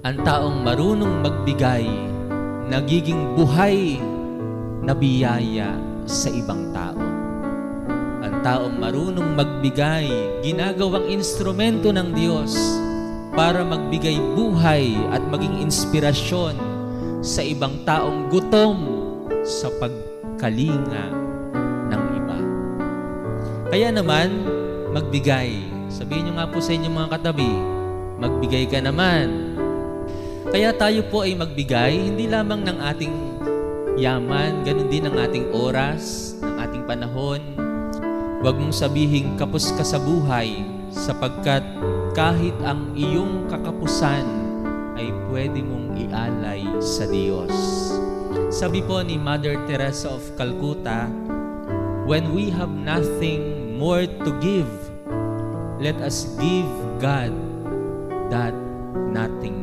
Ang taong marunong magbigay, nagiging buhay na biyaya sa ibang tao. Ang taong marunong magbigay, ginagawang instrumento ng Diyos para magbigay buhay at maging inspirasyon sa ibang taong gutom sa pagkalinga ng iba. Kaya naman, magbigay. Sabihin nyo nga po sa inyong mga katabi, magbigay ka naman. Kaya tayo po ay magbigay, hindi lamang ng ating yaman, ganun din ang ating oras, ng ating panahon. Huwag mong sabihin kapos ka sa buhay, sapagkat kahit ang iyong kakapusan ay pwede mong ialay sa Diyos. Sabi po ni Mother Teresa of Calcutta, when we have nothing more to give, let us give God that nothing